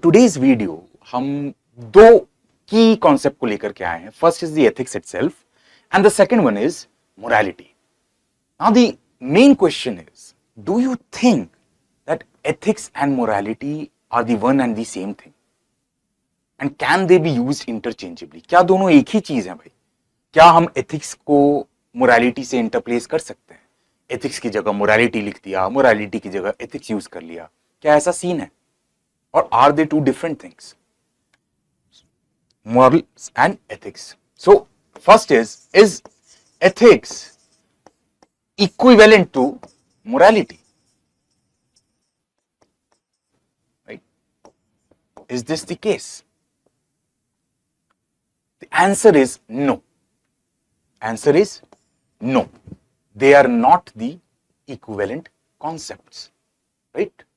Today's video हम दो की कॉन्सेप्ट को लेकर के आए हैं. First is the ethics itself and the second one is morality. Now the main question is, do you think that ethics and morality are the one and the same thing and can they be used interchangeably? क्या दोनों एक ही चीज है भाई? क्या हम ethics को morality से इंटरप्लेस कर सकते हैं? एथिक्स की जगह मोरालिटी लिख दिया, मोरालिटी की जगह एथिक्स यूज कर लिया, क्या ऐसा सीन है? Or are they two different things? Morals and ethics. So, first is ethics equivalent to morality? Right? Is this the case? The answer is no. Answer is no. They are not the equivalent concepts. Right?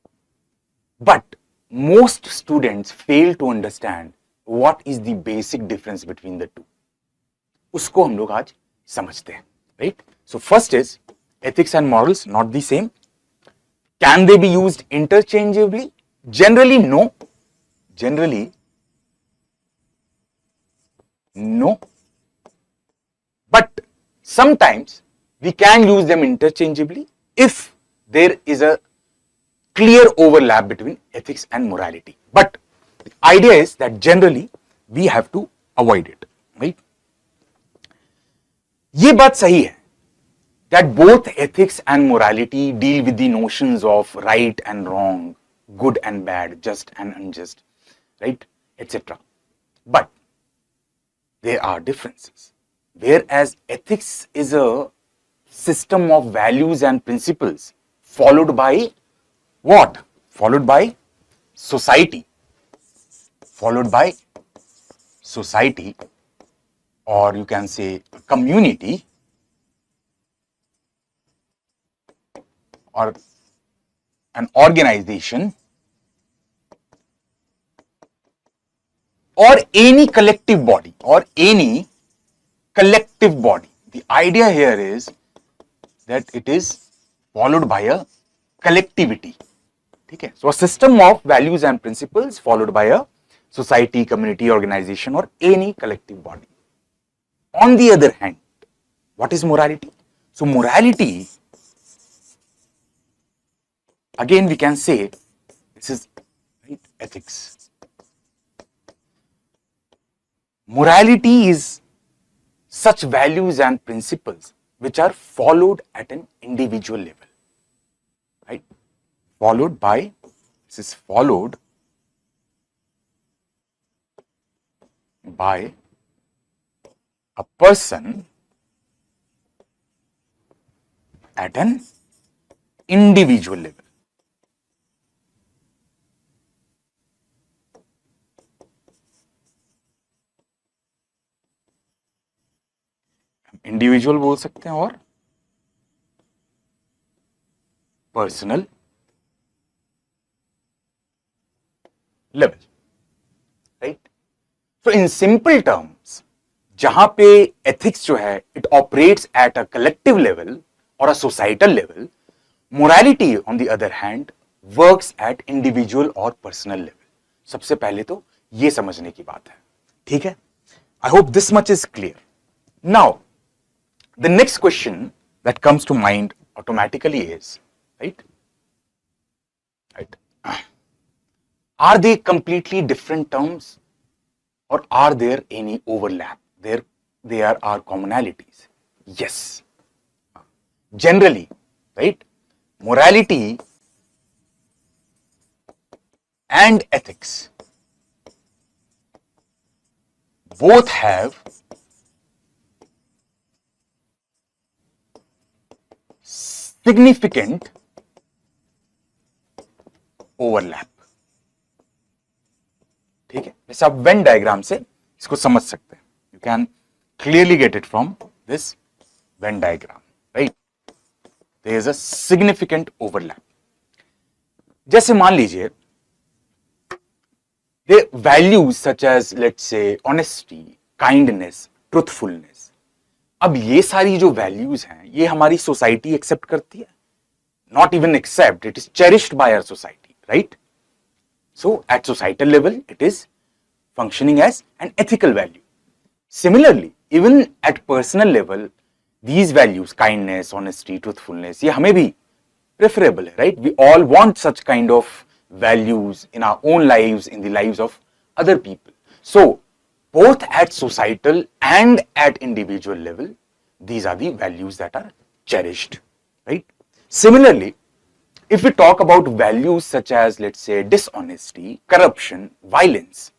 But most students fail to understand what is the basic difference between the two. उसको हम लोग आज समझते हैं, right? So first is ethics and morals not the same. Can they be used interchangeably? Generally no. Generally no. But sometimes we can use them interchangeably if there is a clear overlap between ethics and morality. But the idea is that generally we have to avoid it, right? ये बात सही है that both ethics and morality deal with the notions of right and wrong, good and bad, just and unjust, right, etc. But there are differences. Whereas ethics is a system of values and principles followed by what? Followed by society. Followed by society, or you can say community, or an organization, or any collective body, The idea here is that it is followed by a collectivity. ठीक है? So a system of values and principles followed by a society, community, organization, or any collective body. On the other hand, what is morality? So morality, again we can say this is, right, ethics. Morality is such values and principles which are followed at an individual level. Right? Followed by, this is followed by a person at an individual level. Individual बोल सकते हैं और personal level, right? So in simple terms, जहां पे ethics जो है it operates at a collective level और a societal level, morality on the other hand works at individual और पर्सनल लेवल. सबसे पहले तो ये समझने की बात है, ठीक है? I hope this much is clear. Now the next question that comes to mind automatically is, right? Are they completely different terms, or are there any overlap? There are commonalities. Yes. Generally, right? Morality and ethics both have significant overlap. ठीक है? वैसे आप Venn diagram से इसको समझ सकते हैं. You can clearly get it from this Venn diagram, right? There is a significant overlap. जैसे मान लीजिए the values such as, let's say, honesty, kindness, truthfulness. अब ये सारी जो वैल्यूज हैं ये हमारी सोसाइटी एक्सेप्ट करती है? Not even accept, it is cherished by our society, right? So at societal level, it is functioning as an ethical value. Similarly, even at personal level, these values, kindness, honesty, truthfulness, ये हमें भी preferable है, right? We all want such kind of values in our own lives, in the lives of other people. So both at societal and at individual level, these are the values that are cherished, right? Similarly, if we talk about values such as, let's say, dishonesty, corruption, violence,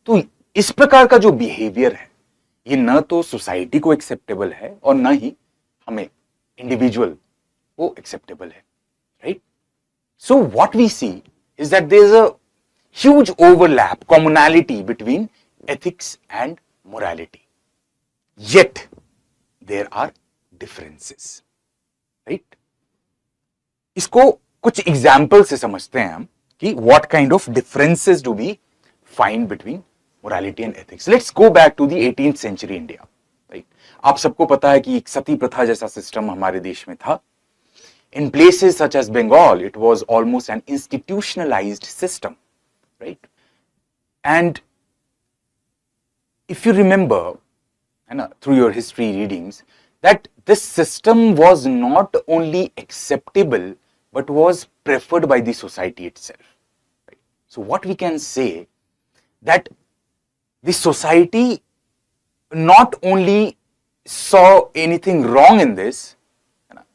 तो इस प्रकार का जो behaviour है ये न तो society को एक्सेप्टेबल है और न ही हमें इंडिविजुअल को एक्सेप्टेबल है, right? So what we see is that there is a huge overlap, commonality between ethics and morality, yet there are differences, right? इसको कुछ एग्जाम्पल से समझते हैं हम कि what kind of differences do we find between morality and ethics. Let's go back to the 18th century India, right? आप सबको पता है कि एक सती प्रथा जैसा सिस्टम हमारे देश में था. In places such as Bengal, it was almost an institutionalized system, right? And if you remember, through your history readings, that this system was not only acceptable but was preferred by the society itself. Right? So what we can say that the society not only saw anything wrong in this,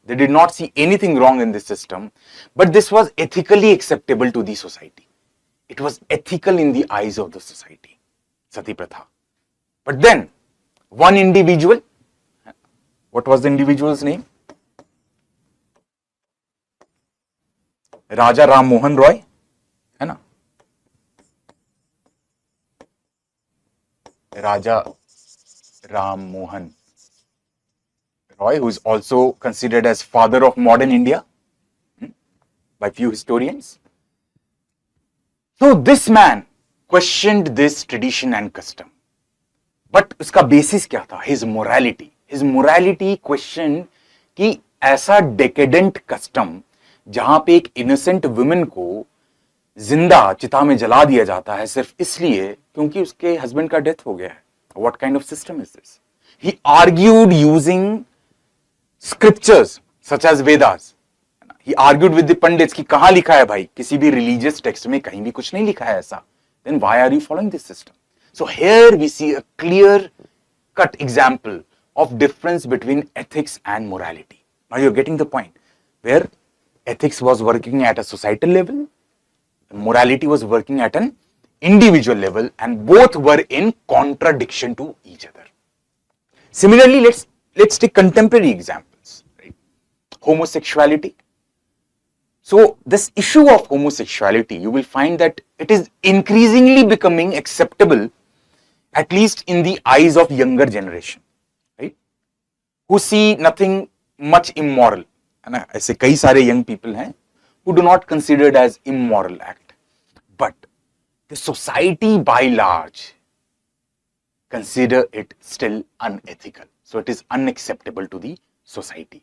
they did not see anything wrong in this system, but this was ethically acceptable to the society. It was ethical in the eyes of the society, Sati Pratha. But then, one individual, what was the individual's name? Raja Ram Mohan Roy, है ना? Raja Ram Mohan Roy, who is also considered as father of modern India by few historians. So this man questioned this tradition and custom. But उसका basis क्या था? His morality. His morality question कि ऐसा डेकेडेंट custom जहां पे एक innocent women को जिंदा चिता में जला दिया जाता है सिर्फ इसलिए क्योंकि उसके हस्बैंड का डेथ हो गया है. What kind of system is this? He argued using scriptures such as Vedas. He argued with the pandits कि कहां लिखा है भाई? किसी भी रिलीजियस टेक्स्ट में कहीं भी कुछ नहीं लिखा है ऐसा. Then why are you following this system? So here we see a clear cut example of difference between ethics and morality. Now you're getting the point, where ethics was working at a societal level, morality was working at an individual level, and both were in contradiction to each other. Similarly, let's take contemporary examples, right? Homosexuality. So this issue of homosexuality, you will find that it is increasingly becoming acceptable, at least in the eyes of younger generation, right? Who see nothing much immoral. है ना? ऐसे कई सारे young people हैं who do not consider it as immoral act, but the society by large consider it still unethical. So it is unacceptable to the society.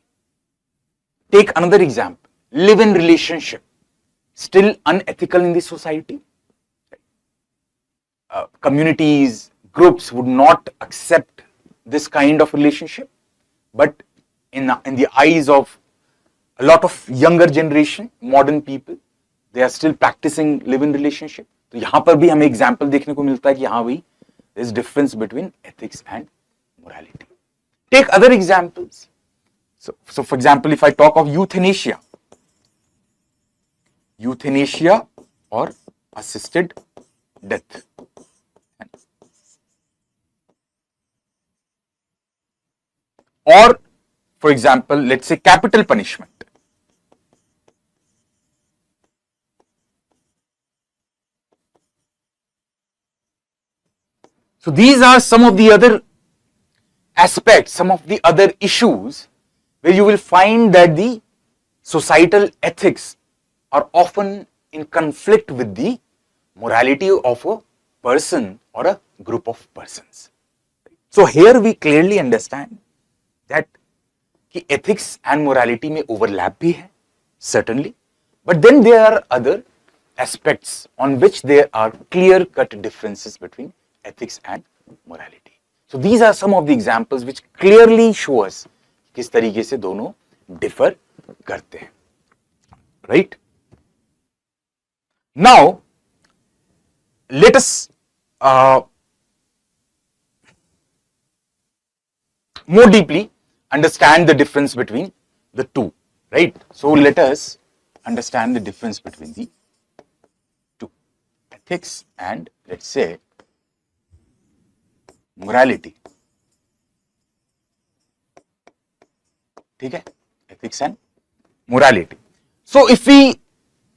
Take another example. Live-in relationship, still unethical in the society. Communities, groups would not accept this kind of relationship, but in the eyes of a lot of younger generation, modern people, they are still practicing live-in relationship. तो यहाँ पर भी हमें example देखने को मिलता है कि हाँ भाई, there is difference between ethics and morality. Take other examples. So for example, if I talk of euthanasia or assisted death. Or, for example, let's say capital punishment. So these are some of the other aspects, some of the other issues where you will find that the societal ethics are often in conflict with the morality of a person or a group of persons. So here we clearly understand that कि ethics and morality में overlap भी है, certainly, but then there are other aspects on which there are clear-cut differences between ethics and morality. So these are some of the examples which clearly show us किस तरीके से दोनों differ करते हैं, right? Now, let us more deeply understand the difference between the two, right? So let us understand the difference between the two, ethics and, let's say, morality. ठीक है, ethics and morality. So if we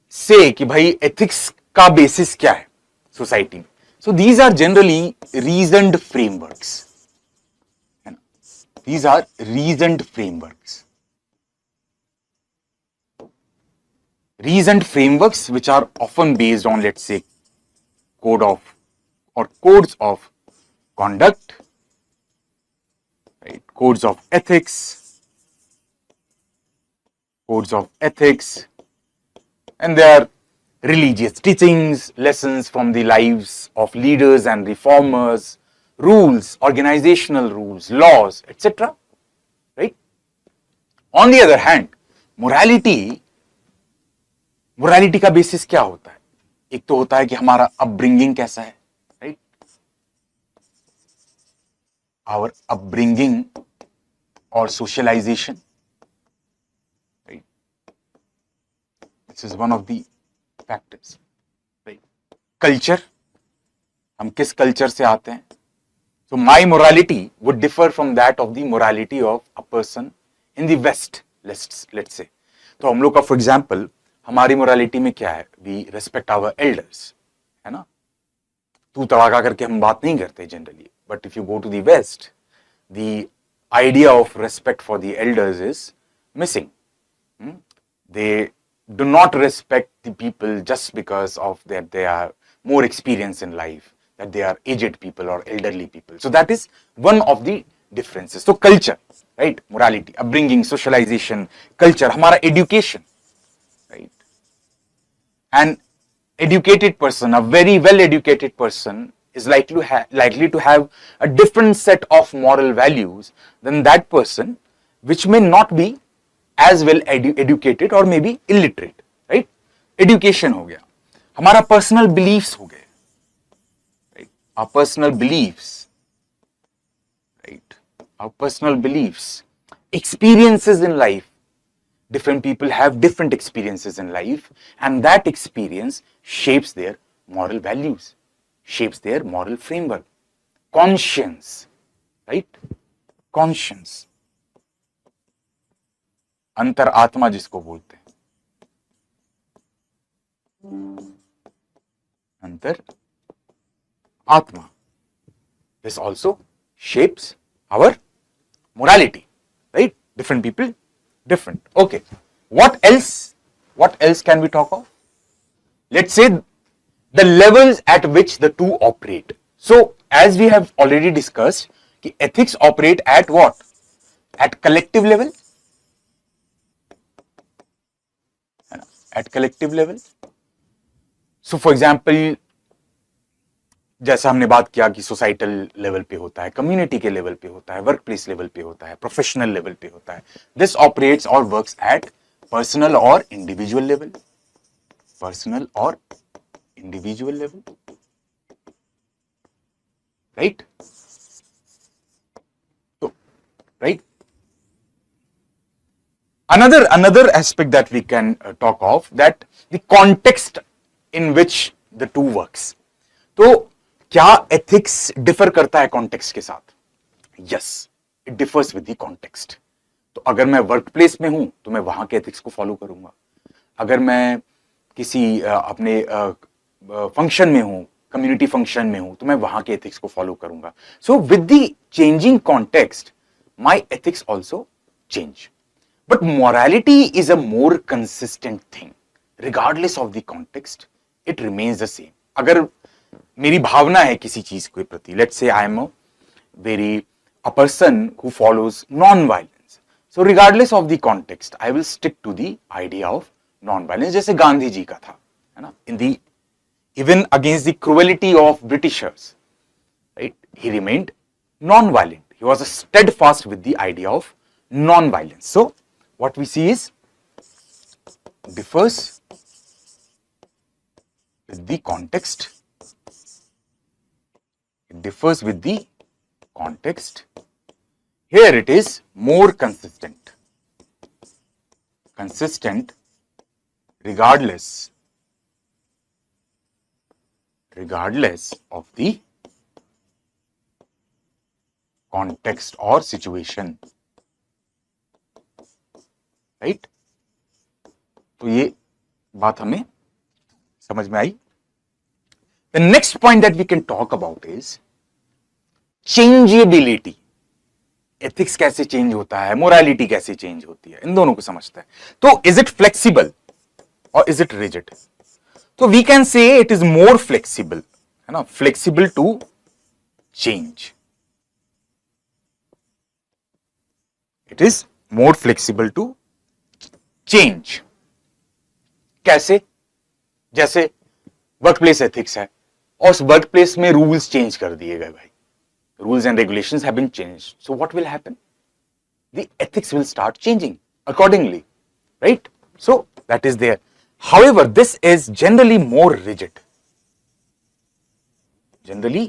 say कि भाई ethics का basis क्या है society में, so these are generally reasoned frameworks. These are reasoned frameworks. Reasoned frameworks which are often based on, let's say, code of or codes of conduct, right? Codes of ethics, and their religious teachings, lessons from the lives of leaders and reformers, rules, organizational rules, laws, etc. Right? On the other hand, morality का basis क्या होता है? एक तो होता है कि हमारा अपब्रिंगिंग कैसा है, राइट? आवर अपब्रिंगिंग और socialisation, right? This is one of the factors, right? Culture, हम किस कल्चर से आते हैं? So my morality would differ from that of the morality of a person in the West, let's say. तो हम लोग का, for example, हमारी morality में क्या है? We respect our elders, है ना? तू तड़ाका करके हम बात नहीं करते generally. But if you go to the West, the idea of respect for the elders is missing. They do not respect the people just because of that they are more experienced in life, that they are aged people or elderly people. So that is one of the differences. So culture, right? Morality, upbringing, socialization, culture, हमारा education, right? An educated person, a very well educated person is likely to have a different set of moral values than that person which may not be as well educated or maybe illiterate, right? Education हो गया, हमारा personal beliefs हो गए, our personal beliefs, right? Our personal beliefs, experiences in life. Different people have different experiences in life, and that experience shapes their moral values, shapes their moral framework. Conscience, right? Conscience. अंतर आत्मा जिसको बोलते हैं, अंतर Atma. This also shapes our morality, right? Different people, different. Okay. What else? What else can we talk of? Let's say the levels at which the two operate. So, as we have already discussed, ethics operate at what? At collective level. At collective level. So, for example, जैसा हमने बात किया कि societal level पे होता है, community के level पे होता है, वर्क प्लेस लेवल पे होता है, प्रोफेशनल लेवल पे होता है. दिस ऑपरेट्स और वर्क्स एट पर्सनल और इंडिविजुअल लेवल, पर्सनल और इंडिविजुअल लेवल, राइट? तो right, another aspect that we can talk of, that the context in which the two works. तो क्या एथिक्स डिफर करता है कॉन्टेक्स्ट के साथ? Yes, it differs with the context. तो अगर मैं वर्क प्लेस में हूं तो मैं वहां के एथिक्स को फॉलो करूंगा. अगर मैं किसी अपने फंक्शन में हूं, कम्युनिटी फंक्शन में हूं, तो मैं वहां के एथिक्स को फॉलो करूंगा. So with the changing context my ethics also change. But morality is a more consistent thing. Regardless of the context it remains the same. अगर मेरी भावना है किसी चीज के प्रति, let's say I am a person who follows non-violence, so regardless of the context I will stick to the idea of non-violence. जैसे गांधी जी का था, है ना, in the even against the cruelty of Britishers, right? He remained non-violent. He was steadfast with the idea of non-violence. So what we see is differs with the context. It differs with the context. Here it is more consistent. Consistent regardless of the context or situation, right? तो ये बात हमें समझ में आई. The next point that we can talk about is changeability. Ethics कैसे change होता है, morality कैसे चेंज होती है, इन दोनों को समझते हैं. तो इज इट फ्लेक्सिबल और इज इट रिजिड? तो we can say it is more flexible, है ना, flexible to change. It is more flexible to change. कैसे? जैसे वर्क प्लेस एथिक्स है और उस वर्क प्लेस में रूल्स चेंज कर दिए गए भाई. Rules and regulations have been changed. So what will happen? The ethics will start changing accordingly, right? So that is there. However, this is generally more rigid. Generally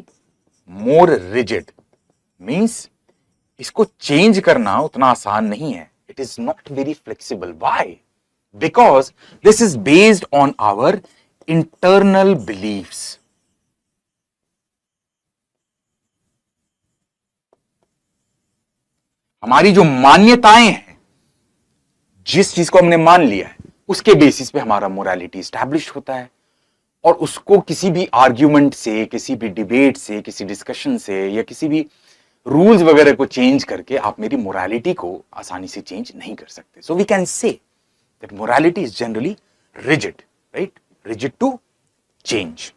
more rigid means इसको change करना उतना आसान नहीं है. It is not very flexible. Why? Because this is based on our internal beliefs. हमारी जो मान्यताएं हैं, जिस चीज को हमने मान लिया है, उसके बेसिस पे हमारा मोरालिटी एस्टैब्लिश होता है. और उसको किसी भी आर्ग्यूमेंट से, किसी भी डिबेट से, किसी डिस्कशन से या किसी भी रूल्स वगैरह को चेंज करके आप मेरी मोरालिटी को आसानी से चेंज नहीं कर सकते. So we can say that morality is generally rigid, right? Rigid to change.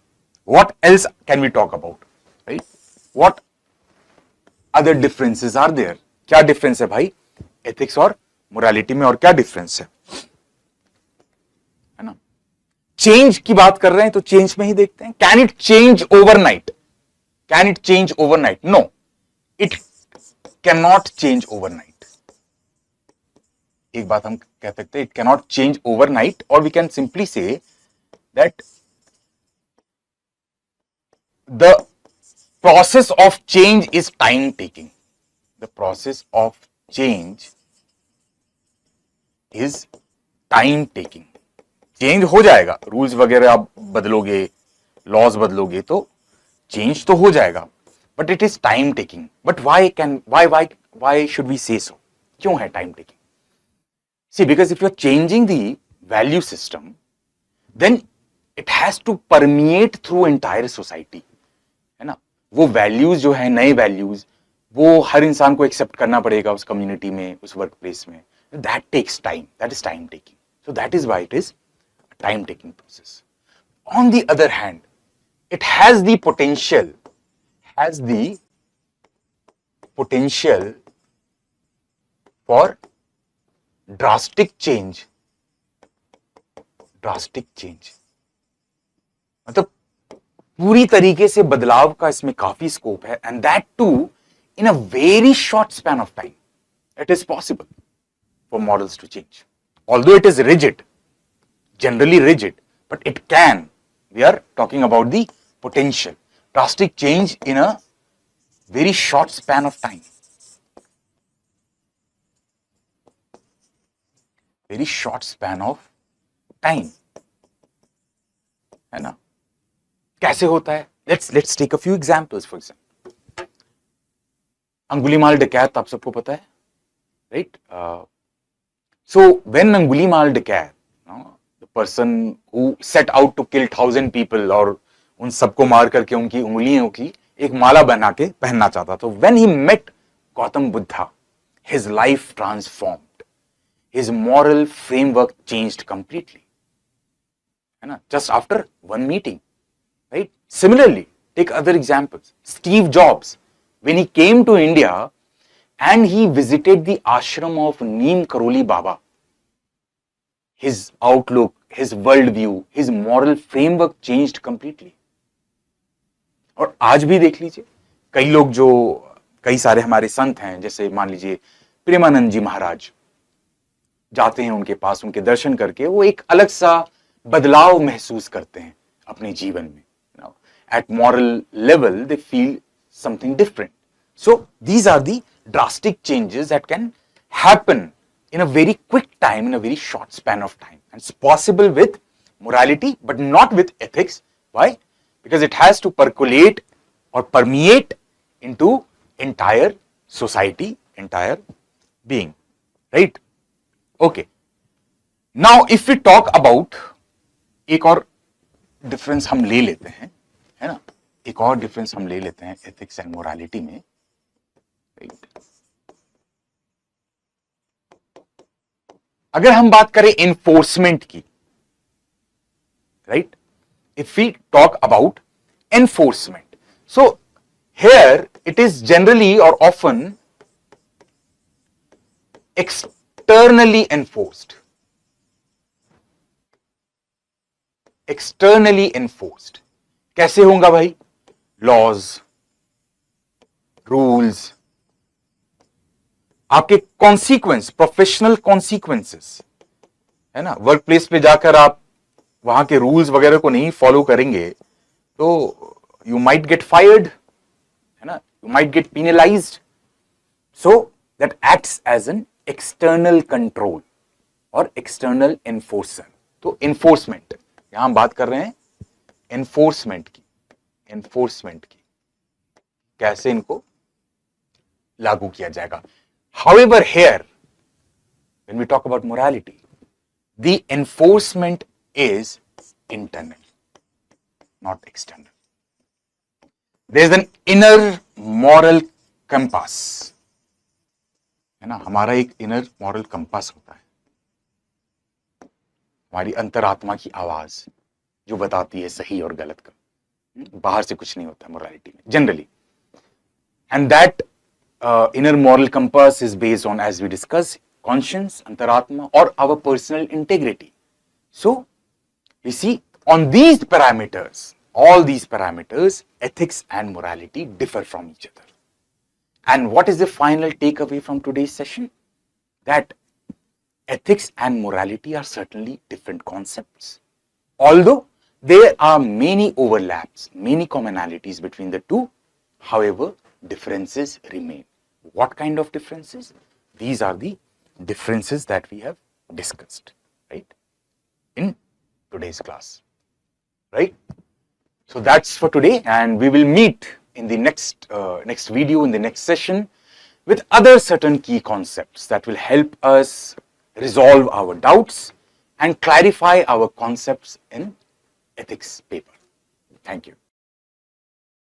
What else can we talk about, right? What other differences are there? क्या डिफरेंस है भाई एथिक्स और मोरालिटी में, और क्या डिफरेंस है ना? चेंज की बात कर रहे हैं तो चेंज में ही देखते हैं. Can it change overnight? Can it change overnight? No, it can not change overnight. एक बात हम कह सकते हैं, it can not change overnight, और we can simply say that the process of change is time taking. The process of change is time taking. Change हो जाएगा, rules वगैरह आप बदलोगे, लॉज बदलोगे तो चेंज तो हो जाएगा, but it is time taking. But why should we say so? क्यों है time taking? See, because if you are changing the value system, then it has to permeate through entire society, है ना. वो values जो है, नए values, वो हर इंसान को एक्सेप्ट करना पड़ेगा उस कम्युनिटी में, उस वर्क प्लेस में. That takes time, that is time taking. So that is why it is a time taking process. On the other hand, it has the potential for drastic change. मतलब पूरी तरीके से बदलाव का इसमें काफी स्कोप है, and that too in a very short span of time. It is possible for models to change. Although it is rigid, generally rigid, but it can. We are talking about the potential. Drastic change in a very short span of time. Very short span of time. है ना? कैसे होता है? Let's take a few examples, for example. Angulimal डकैत आप सबको पता है, राइट? सो व्हेन अंगुलीमाल डकैत, the person who set out to kill 1000 people, और उन सबको मार करके उनकी उंगलियों की एक माला बना के पहनना चाहता. तो when he met Gautam Buddha, his life transformed, his moral framework changed completely, है ना, just after one meeting, right? Similarly, take other examples. Steve Jobs, when he came to India and he visited the ashram of Neem Karoli Baba, his outlook, his worldview, his moral framework changed completely. और आज भी देख लीजिए, कई लोग जो कई सारे हमारे संत हैं, जैसे मान लीजिए प्रेमानंद जी महाराज, जाते हैं उनके पास, उनके दर्शन करके वो एक अलग सा बदलाव महसूस करते हैं अपने जीवन में. At moral level, they feel something different. So these are the drastic changes that can happen in a very quick time, in a very short span of time. And it's possible with morality, but not with ethics. Why? Because it has to percolate or permeate into entire society, entire being. Right? Okay. Now, if we talk about एक और difference हम ले लेते हैं, है ना, एक और डिफरेंस हम ले लेते हैं एथिक्स एंड मोरालिटी में. अगर हम बात करें एनफोर्समेंट की, right, if we talk about enforcement, so here it is generally और often externally enforced. Externally enforced कैसे होगा भाई? लॉज, रूल्स, आपके कॉन्सिक्वेंस, प्रोफेशनल कॉन्सिक्वेंसेस, है ना, वर्क प्लेस पे जाकर आप वहां के रूल्स वगैरह को नहीं फॉलो करेंगे तो यू माइट गेट फायर्ड, है ना, you might get penalized. So that acts as an external control और एक्सटर्नल एनफोर्सर. तो एनफोर्समेंट, यहां हम बात कर रहे हैं एनफोर्समेंट की. एनफोर्समेंट की कैसे इनको लागू किया जाएगा. However, here when we talk about morality, the enforcement is internal, not external. There is an inner moral compass, है ना, हमारा एक इनर मॉरल कंपास होता है, हमारी अंतरात्मा की आवाज जो बताती है सही और गलत का. बाहर से कुछ नहीं होता मोरालिटी में generally. And that inner moral compass is based on, as we discussed, conscience, antaratma, or our personal integrity. So you see, on these parameters, all these parameters, ethics and morality differ from each other. And what is the final takeaway from today's session? That ethics and morality are certainly different concepts, although there are many overlaps, many commonalities between the two. However, differences remain. What kind of differences? These are the differences that we have discussed, right, in today's class, right? So that's for today, and we will meet in the next video, in the next session, with other certain key concepts that will help us resolve our doubts and clarify our concepts in ethics paper. Thank you.